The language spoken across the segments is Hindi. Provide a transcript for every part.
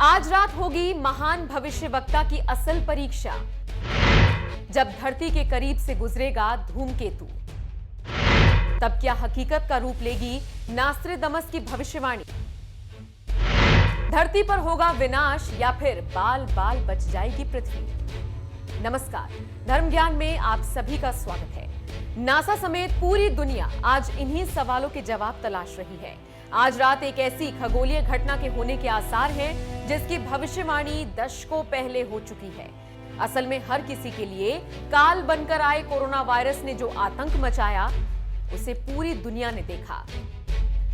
आज रात होगी महान भविष्यवक्ता की असल परीक्षा, जब धरती के करीब से गुजरेगा धूमकेतु। तब क्या हकीकत का रूप लेगी नास्ट्रेडमस की भविष्यवाणी? धरती पर होगा विनाश या फिर बाल बाल बच जाएगी पृथ्वी? नमस्कार, धर्म ज्ञान में आप सभी का स्वागत है। नासा समेत पूरी दुनिया आज इन्हीं सवालों के जवाब तलाश रही है। आज रात एक ऐसी खगोलीय घटना के होने के आसार हैं जिसकी भविष्यवाणी दशकों पहले हो चुकी है। असल में हर किसी के लिए काल बनकर आए कोरोना वायरस ने जो आतंक मचाया, उसे पूरी दुनिया ने देखा।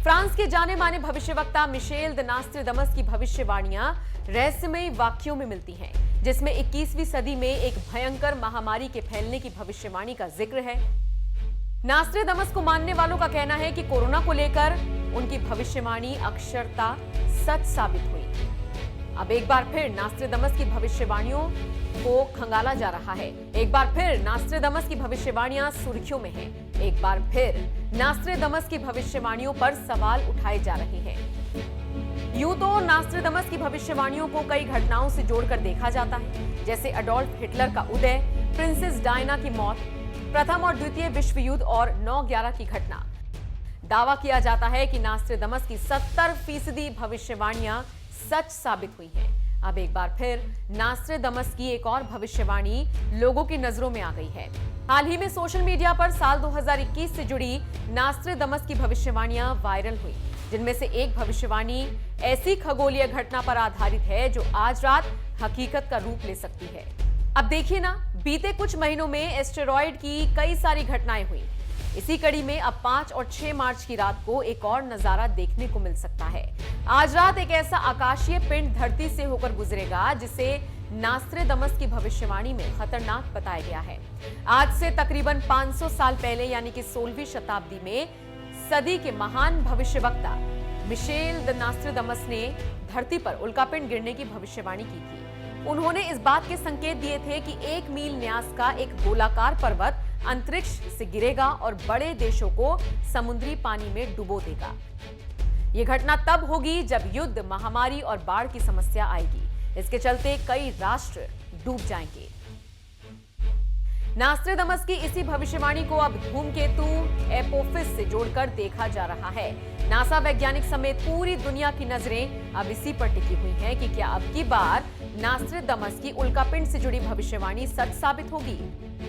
फ्रांस के जाने माने भविष्यवक्ता मिशेल द नास्ट्रेडमस की भविष्यवाणियां रहस्यमयी वाक्यों में मिलती हैं, जिसमें 21वीं सदी में एक भयंकर महामारी के फैलने की भविष्यवाणी का जिक्र है। नास्ट्रेडमस को मानने वालों का कहना है कि कोरोना को लेकर उनकी भविष्यवाणी अक्षरता सच साबित हुई। अब एक बार फिर नास्ट्रेडमस की भविष्यवाणियों को खंगाला जा रहा है। एक बार फिर नास्ट्रेडमस की भविष्यवाणियां सुर्खियों में हैं। एक बार फिर नास्ट्रेडमस की भविष्यवाणियों पर सवाल उठाए जा रहे हैं। यूं तो नास्ट्रेडमस की भविष्यवाणियों को कई घटनाओं से जोड़कर देखा जाता है, जैसे अडोल्फ हिटलर का उदय, प्रिंसेस डायना की मौत, प्रथम और द्वितीय विश्व युद्ध और 9/11 की घटना। दावा किया जाता है कि नास्ट्रेडमस की 70% भविष्यवाणियां सच साबित हुई हैं। अब एक बार फिर नास्ट्रेडमस की एक और भविष्यवाणी लोगों की नजरों में आ गई है। हाल ही में सोशल मीडिया पर साल 2021 से जुड़ी नास्ट्रेडमस की भविष्यवाणियां वायरल हुई, जिनमें से एक भविष्यवाणी ऐसी खगोलीय घटना पर आधारित है जो आज रात हकीकत का रूप ले सकती है। अब देखिए ना, बीते कुछ महीनों में एस्टेरॉयड की कई सारी घटनाएं हुई। इसी कड़ी में अब 5 और 6 मार्च की रात को एक और नजारा देखने को मिल सकता है। आज रात एक ऐसा आकाशीय पिंड धरती से होकर गुजरेगा जिसे नास्ट्रेडमस की भविष्यवाणी में खतरनाक बताया गया है। आज से तकरीबन 500 साल पहले यानी कि 16वीं शताब्दी में सदी के महान भविष्यवक्ता मिशेल द नास्ट्रेडमस ने धरती पर उल्कापिंड गिरने की भविष्यवाणी की थी। उन्होंने इस बात के संकेत दिए थे कि 1 मील न्यास का एक गोलाकार पर्वत अंतरिक्ष से गिरेगा और बड़े देशों को समुद्री पानी में डुबो देगा। यह घटना तब होगी जब युद्ध, महामारी और बाढ़ की समस्या आएगी। इसके चलते कई राष्ट्र डूब जाएंगे। नास्ट्रेडमस की इसी भविष्यवाणी को अब धूमकेतु एपोफिस से जोड़कर देखा जा रहा है। नासा वैज्ञानिक समेत पूरी दुनिया की नजरें अब इसी पर टिकी हुई हैं कि क्या अब की बार नास्ट्रेडमस की उल्कापिंड से जुड़ी भविष्यवाणी सच साबित होगी।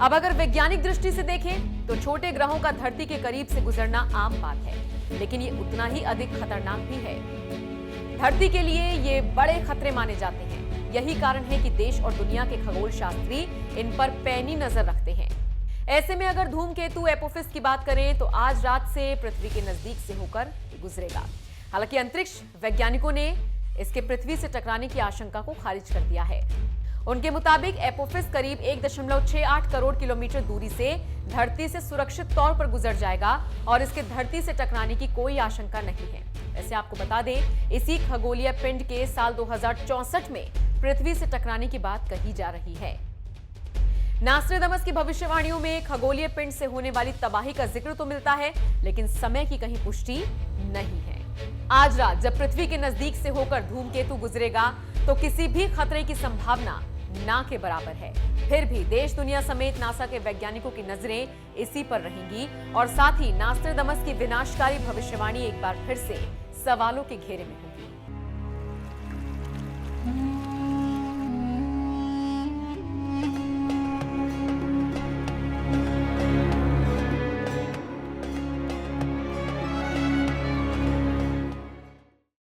अब अगर वैज्ञानिक दृष्टि से देखें तो छोटे ग्रहों का धरती के करीब से गुजरना आम बात है, लेकिन ये उतना ही अधिक खतरनाक भी है। धरती के लिए ये बड़े खतरे माने जाते हैं। यही कारण है कि देश और दुनिया के खगोल शास्त्री इन पर पैनी नजर रखते हैं। ऐसे में अगर धूमकेतु एपोफिस की बात करें तो आज रात से पृथ्वी के नजदीक से होकर गुजरेगा। हालांकि अंतरिक्ष वैज्ञानिकों ने इसके पृथ्वी से टकराने की आशंका को खारिज कर दिया है। उनके मुताबिक एपोफिस करीब 1.68 करोड़ किलोमीटर दूरी से धरती से सुरक्षित तौर पर गुजर जाएगा और इसके धरती से टकराने की कोई आशंका नहीं है। ऐसे आपको बता दें, इसी खगोलीय पिंड के साल 2064 में पृथ्वी से टकराने की बात कही जा रही है। नास्ट्रेडमस की भविष्यवाणियों में खगोलीय पिंड से होने वाली तबाही का जिक्र तो मिलता है, लेकिन समय की कहीं पुष्टि नहीं है। आज रात जब पृथ्वी के नजदीक से होकर धूमकेतु गुजरेगा तो किसी भी खतरे की संभावना ना के बराबर है। फिर भी देश दुनिया समेत नासा के वैज्ञानिकों की नजरें इसी पर रहेंगी और साथ ही नास्ट्रेडमस की विनाशकारी भविष्यवाणी एक बार फिर से सवालों के घेरे में होगी।